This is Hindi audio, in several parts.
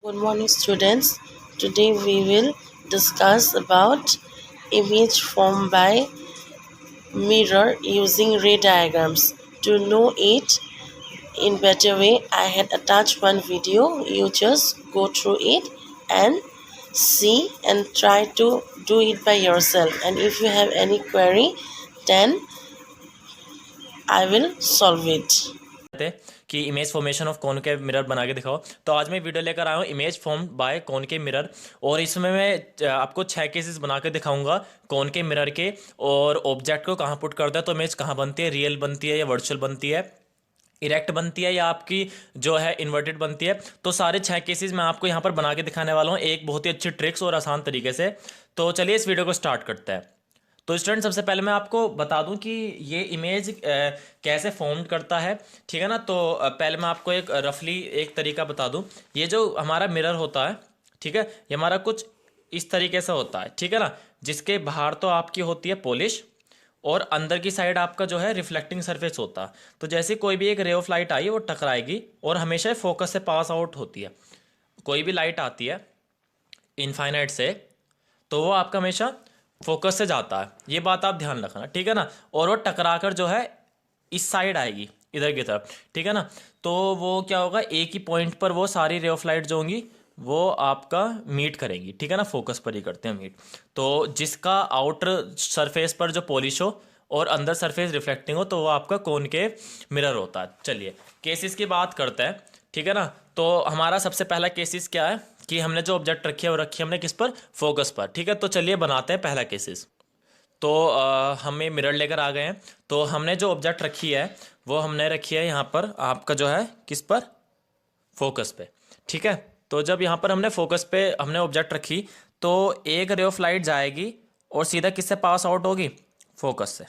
Good morning, students. Today we will discuss about image formed by mirror using ray diagrams. To know it in better way, I had attached one video. You just go through it and see and try to do it by yourself. And if you have any query, then I will solve it. थे कि image formation of concave mirror बना के दिखाओ। तो आज मैं वीडियो लेकर आया हूँ image form by concave mirror, और इसमें मैं आपको 6 केसेस बना के दिखाऊंगा कॉनकेव मिरर के, और ऑब्जेक्ट को कहाँ पुट करता है तो इमेज कहाँ बनती है, रियल बनती है या वर्चुअल बनती है, इरेक्ट बनती है या आपकी जो है इन्वर्टेड बनती है। तो सारे 6 केसेस मैं आपको यहाँ पर बना के दिखाने वाला हूँ, एक बहुत ही अच्छी ट्रिक्स और आसान तरीके से। तो चलिए इस वीडियो को स्टार्ट करते हैं। तो स्टूडेंट, सबसे पहले मैं आपको बता दूं कि ये इमेज कैसे फॉर्म करता है, ठीक है ना। तो पहले मैं आपको एक रफली एक तरीका बता दूं। ये जो हमारा मिरर होता है, ठीक है, ये हमारा कुछ इस तरीके से होता है, ठीक है ना, जिसके बाहर तो आपकी होती है पॉलिश और अंदर की साइड आपका जो है रिफ्लेक्टिंग सरफेस होता है। तो जैसे कोई भी एक रे ऑफ लाइट आई वो टकराएगी और हमेशा फोकस से पास आउट होती है। कोई भी लाइट आती है इनफाइनाइट से तो वो आपका हमेशा फोकस से जाता है, ये बात आप ध्यान रखना, ठीक है ना। और वो टकरा कर जो है इस साइड आएगी, इधर की तरफ, ठीक है ना। तो वो क्या होगा, एक ही पॉइंट पर वो सारी रे ऑफ लाइट जो होंगी वो आपका मीट करेंगी, ठीक है ना। फोकस पर ही करते हैं मीट। तो जिसका आउटर सरफेस पर जो पॉलिश हो और अंदर सरफेस रिफ्लेक्टिंग हो तो वो आपका कोन के मिरर होता है। चलिए केसेस की बात करते हैं, ठीक है ना। तो हमारा सबसे पहला केसेस क्या है कि हमने जो ऑब्जेक्ट रखी है वो रखी है हमने किस पर, फोकस पर, ठीक है। तो चलिए बनाते हैं पहला केसेस। तो हमें मिरर लेकर आ गए हैं। तो हमने जो ऑब्जेक्ट रखी है वो हमने रखी है यहाँ पर आपका जो है किस पर, फोकस पे, ठीक है। तो जब यहाँ पर हमने फोकस पे हमने ऑब्जेक्ट रखी तो एक रे ऑफ लाइट जाएगी और सीधा किससे पास आउट होगी, फोकस से,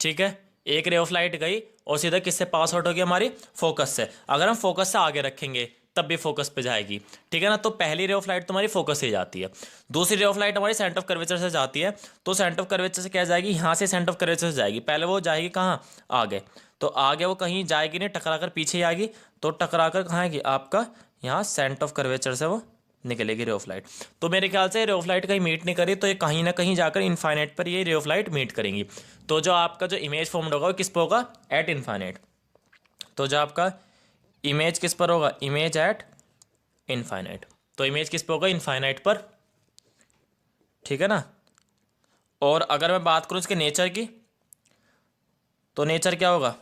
ठीक है। एक रे ऑफ लाइट गई और सीधा किससे पास आउट होगी, हमारी फोकस से। अगर हम फोकस से आगे रखेंगे तब भी फोकस पे जाएगी, ठीक है ना। तो पहली रे ऑफ लाइट तुम्हारी फोकस से जाती है, दूसरी रे ऑफ लाइट हमारी सेंटर ऑफ कर्वेचर से जाती है। तो सेंटर ऑफ कर्वेचर से क्या जाएगी, यहाँ से सेंटर ऑफ कर्वेचर से जाएगी। पहले वो जाएगी कहाँ, आगे। तो आगे वो कहीं जाएगी नहीं, टकरा कर पीछे ही आएगी। तो टकरा कर कहाँ आएगी, आपका यहाँ सेंटर ऑफ कर्वेचर से वो निकलेगी रे ऑफ लाइट। तो मेरे ख्याल से रे ऑफ लाइट कहीं मीट नहीं करी तो ये कहीं ना कहीं जाकर इनफाइनाइट पर ये रे ऑफ लाइट मीट करेंगी। तो जो आपका जो इमेज फॉर्म्ड होगा वो किस पर होगा, एट इनफाइनाइट। तो जो आपका इमेज किस पर होगा, इमेज एट इनफाइनाइट। तो इमेज किस पर होगा, इनफाइनाइट पर, ठीक है ना। और अगर मैं बात करूँ इसके नेचर की तो नेचर क्या होगा,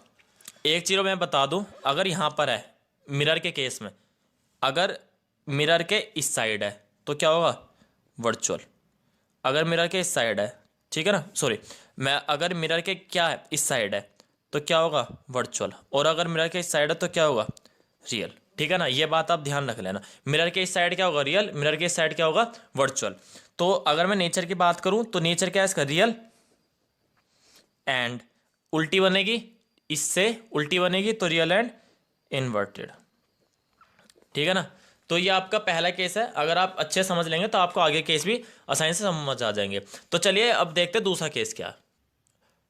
एक चीज़ मैं बता दूं, अगर यहाँ पर है मिरर के केस में, अगर मिरर के इस साइड है तो क्या होगा, वर्चुअल। अगर मिरर के इस साइड है, ठीक है ना, सॉरी, मैं अगर मिरर के क्या है इस साइड है तो क्या होगा, वर्चुअल। और अगर मिरर के इस साइड है तो क्या होगा, रियल, ठीक है ना। ये बात आप ध्यान रख लेना, मिरर के इस साइड क्या होगा, रियल, मिरर के इस साइड क्या होगा, वर्चुअल। तो अगर मैं नेचर की बात करूं तो नेचर क्या है इसका, रियल, एंड उल्टी बनेगी, इससे उल्टी बनेगी तो रियल एंड इन्वर्टेड, ठीक है ना। तो ये आपका पहला केस है, अगर आप अच्छे समझ लेंगे तो आपको आगे केस भी आसानी से समझ आ जाएंगे। तो चलिए अब देखते हैं दूसरा केस क्या है।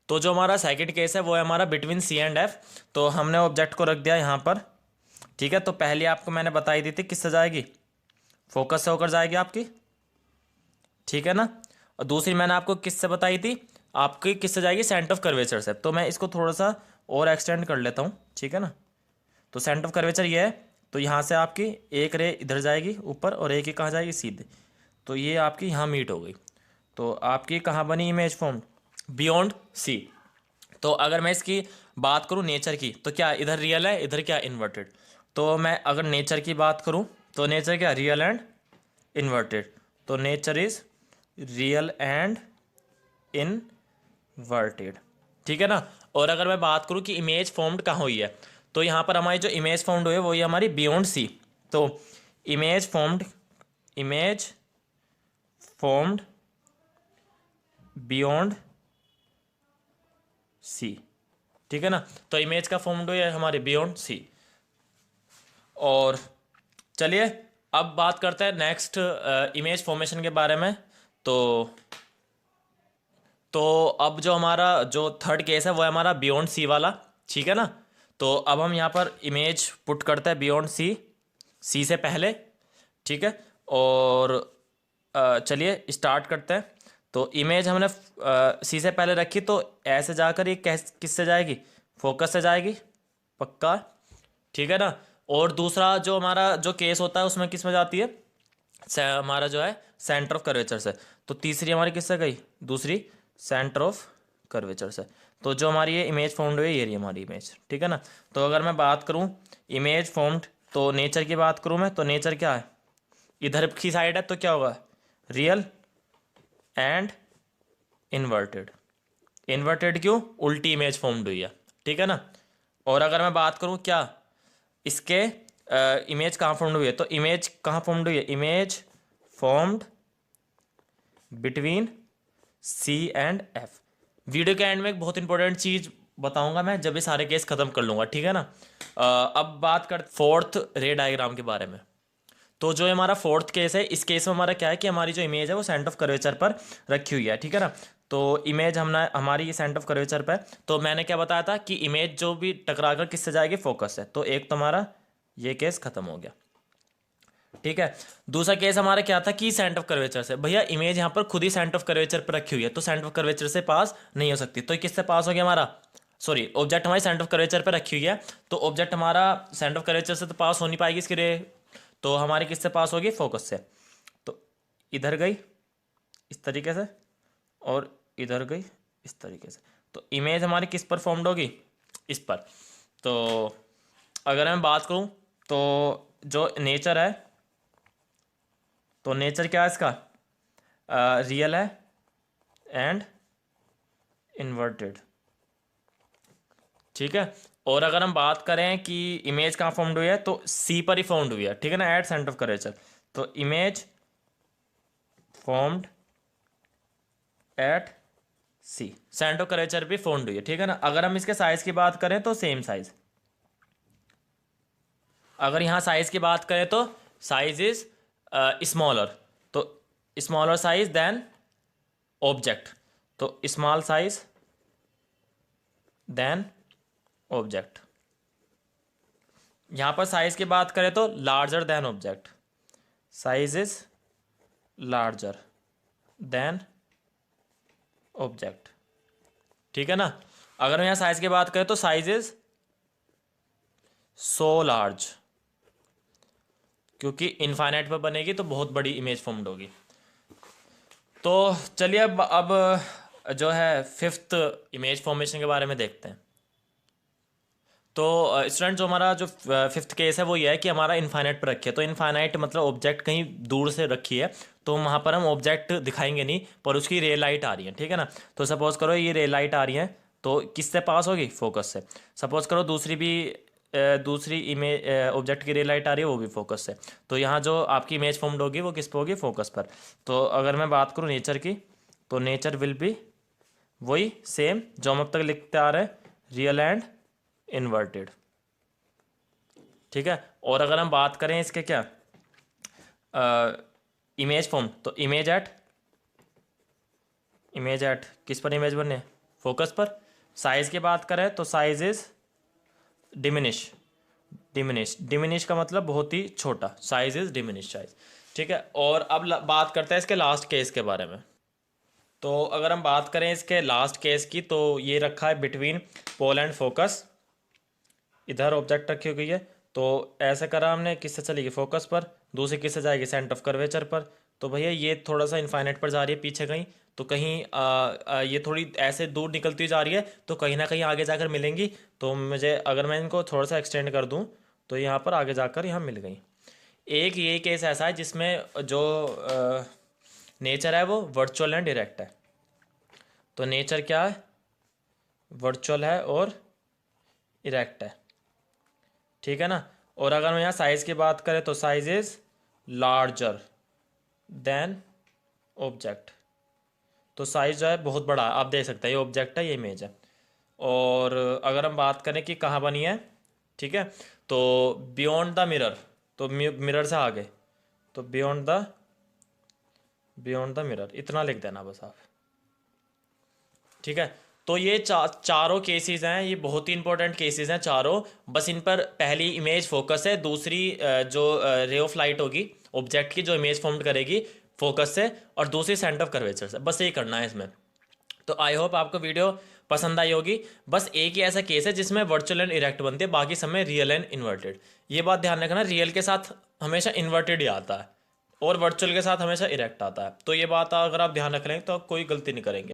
तो जो हमारा सेकंड केस है वो है हमारा बिटवीन सी एंड एफ। तो हमने ऑब्जेक्ट को रख दिया यहाँ पर, ठीक है। तो पहले आपको मैंने बताई दी थी किससे जाएगी, फोकस से होकर जाएगी आपकी, ठीक है ना। और दूसरी मैंने आपको किससे बताई थी, आपकी किससे जाएगी, सेंटर ऑफ कर्वेचर से। तो मैं इसको थोड़ा सा और एक्सटेंड कर लेता हूँ, ठीक है ना। तो सेंटर ऑफ कर्वेचर ये है, तो यहाँ से आपकी एक रे इधर जाएगी ऊपर और एक ही कहाँ जाएगी, सीधे। तो ये आपकी यहाँ मीट हो गई। तो आपकी कहाँ बनी इमेज फॉर्म, बियॉन्ड सी। तो अगर मैं इसकी बात करूँ नेचर की तो क्या इधर रियल है, इधर क्या इन्वर्टेड। तो मैं अगर नेचर की बात करूँ तो नेचर क्या, रियल एंड इन्वर्टेड। तो nature is real and inverted, ठीक है ना। और अगर मैं बात करूँ कि इमेज फॉर्म्ड कहाँ हुई है तो यहाँ पर हमारी जो इमेज फॉर्म्ड हुई है वही हमारी बियॉन्ड सी। तो इमेज फॉर्म्ड बियॉन्ड सी, ठीक है ना। तो इमेज का फॉर्म्ड हुई है हमारे बियॉन्ड सी। और चलिए अब बात करते हैं नेक्स्ट इमेज फॉर्मेशन के बारे में। तो अब जो हमारा जो थर्ड केस है वो है हमारा बियॉन्ड सी वाला, ठीक है ना। तो अब हम यहाँ पर इमेज पुट करते हैं बियॉन्ड सी सी से पहले, ठीक है। और चलिए स्टार्ट करते हैं। तो इमेज हमने सी से पहले रखी, तो ऐसे जाकर ये किससे जाएगी, फोकस से जाएगी, पक्का, ठीक है ना। और दूसरा जो हमारा जो केस होता है उसमें किस में जाती है, हमारा जो है सेंटर ऑफ कर्वेचर से। तो तीसरी हमारी किससे गई, दूसरी सेंटर ऑफ कर्वेचर से। तो जो हमारी ये इमेज फॉर्म्ड हुई है, ये रही हमारी इमेज, ठीक है ना। तो अगर मैं बात करूं इमेज फॉर्म्ड, तो नेचर की बात करूं मैं, तो नेचर क्या है, इधर की साइड है तो क्या होगा, रियल एंड इन्वर्टेड। इन्वर्टेड क्यों, उल्टी इमेज फॉर्म्ड हुई है, ठीक है ना। और अगर मैं बात करूं क्या इसके इमेज कहाँ फॉर्म्ड हुई है, तो इमेज कहाँ फॉर्म्ड हुई है, image formed between C and F. Video के एंड में एक बहुत इंपॉर्टेंट चीज बताऊंगा मैं जब ये सारे केस खत्म कर लूंगा, ठीक है ना। अब बात कर फोर्थ रे डायग्राम के बारे में। तो जो हमारा फोर्थ केस है, इस केस में हमारा क्या है कि हमारी जो इमेज है वो सेंटर ऑफ कर्वेचर पर रखी हुई है, ठीक है ना। तो इमेज हमारी सेंटर ऑफ कर्वेचर पर, तो मैंने क्या बताया था कि इमेज जो भी टकरा कर किससे जाएगी, फोकस है। तो एक तो हमारा ये केस खत्म हो गया, ठीक है। दूसरा केस हमारा क्या था कि सेंटर ऑफ कर्वेचर से, भैया इमेज यहाँ पर खुद ही सेंटर ऑफ कर्वेचर पर रखी हुई है, तो सेंटर ऑफ कर्वेचर से पास नहीं हो सकती। तो किससे पास हो गया हमारा, सॉरी, ऑब्जेक्ट हमारी सेंटर ऑफ कर्वेचर पर रखी हुई है, तो ऑब्जेक्ट हमारा सेंटर ऑफ कर्वेचर से तो पास हो नहीं पाएगी इसकी रे, तो हमारी किससे पास होगी, फोकस से। तो इधर गई इस तरीके से, और इधर गई इस तरीके से, तो इमेज हमारी किस पर फॉर्म्ड होगी, इस पर। तो अगर मैं बात करूं तो जो नेचर है, तो नेचर क्या है इसका, रियल है एंड इन्वर्टेड, ठीक है। और अगर हम बात करें कि इमेज कहाँ फॉर्म्ड हुई है, तो सी पर ही फॉर्म्ड हुई है, ठीक है ना, एट सेंटर ऑफ कर्वेचर। तो image formed at C, centre of curvature भी फॉर्म्ड हुई है, ठीक है ना। अगर हम इसके साइज की बात करें तो सेम साइज, अगर यहाँ साइज की बात करें तो साइज इज स्मॉलर, तो स्मॉलर साइज देन ऑब्जेक्ट, तो स्मॉल साइज देन ऑब्जेक्ट। यहां पर साइज की बात करें तो larger than object, size is larger than object, ठीक है ना। अगर हम यहां साइज की बात करें तो साइज इज सो लार्ज, क्योंकि इनफाइनाइट पर बनेगी तो बहुत बड़ी इमेज फॉर्म्ड होगी। तो चलिए अब जो है फिफ्थ इमेज फॉर्मेशन के बारे में देखते हैं। तो स्टूडेंट जो हमारा जो फिफ्थ केस है वो ये है कि हमारा इनफाइनाइट पर रखी है। तो इनफाइनाइट मतलब ऑब्जेक्ट कहीं दूर से रखी है, तो वहाँ पर हम ऑब्जेक्ट दिखाएंगे नहीं, पर उसकी रे लाइट आ रही है, ठीक है ना। तो सपोज करो ये रे लाइट आ रही है, तो किससे पास होगी, फोकस से। सपोज करो दूसरी इमेज ऑब्जेक्ट की रे लाइट आ रही है, वो भी फोकस से। तो यहाँ जो आपकी इमेज फॉर्म्ड होगी वो किस पे होगी, फोकस पर। तो अगर मैं बात करूँ नेचर की, तो नेचर विल बी वही सेम जो हम अब तक लिखते आ रहे हैं, रियल एंड इन्वर्टेड, ठीक है। और अगर हम बात करें इसके क्या इमेज फॉर्म, तो इमेज एट किस पर इमेज बने, फोकस पर। साइज की बात करें तो साइज इज डिमिनिश का मतलब बहुत ही छोटा, साइज इज डिमिनिश साइज, ठीक है। और अब बात करते हैं इसके लास्ट केस के बारे में। तो अगर हम बात करें इसके लास्ट केस की, तो ये रखा है बिटवीन पोल एंड फोकस, इधर ऑब्जेक्ट रखी हुई है, तो ऐसे करा हमने, किससे चलेगी, फोकस पर, दूसरी किससे जाएगी, सेंटर ऑफ कर्वेचर पर। तो भैया ये थोड़ा सा इनफाइनाइट पर जा रही है, पीछे कहीं, तो कहीं ये थोड़ी ऐसे दूर निकलती जा रही है, तो कहीं ना कहीं आगे जाकर मिलेंगी। तो मुझे अगर मैं इनको थोड़ा सा एक्सटेंड कर दूं, तो यहाँ पर आगे जाकर यहाँ मिल गई। एक ये केस ऐसा है जिसमें जो नेचर है वो वर्चुअल एंड डायरेक्ट है। तो नेचर क्या है, वर्चुअल है और इरेक्ट है, ठीक है ना। और अगर हम यहाँ साइज की बात करें तो size is larger than object. तो साइज जो है बहुत बड़ा है, आप देख सकते हैं, ये ऑब्जेक्ट है, ये इमेज है। और अगर हम बात करें कि कहाँ बनी है, ठीक है, तो बियॉन्ड द मिरर, तो मिरर से आगे, तो बियॉन्ड द मिरर, इतना लिख देना बस आप, ठीक है। तो ये चारों केसेस हैं, ये बहुत ही इंपॉर्टेंट केसेस हैं चारों। बस इन पर पहली इमेज फोकस है, दूसरी जो रे ऑफ लाइट होगी ऑब्जेक्ट की जो इमेज फॉर्म करेगी फोकस से, और दूसरी सेंटर ऑफ कर्वेचर से। बस यही करना है इसमें। तो आई होप आपको वीडियो पसंद आई होगी। बस एक ही ऐसा केस है जिसमें वर्चुअल एंड इरेक्ट बनती है, बाकी सब में रियल एंड इन्वर्टेड। ये बात ध्यान रखना, रियल के साथ हमेशा इन्वर्टेड ही आता है और वर्चुअल के साथ हमेशा इरेक्ट आता है। तो ये बात अगर आप ध्यान रख लेंगे तो आप कोई गलती नहीं करेंगे।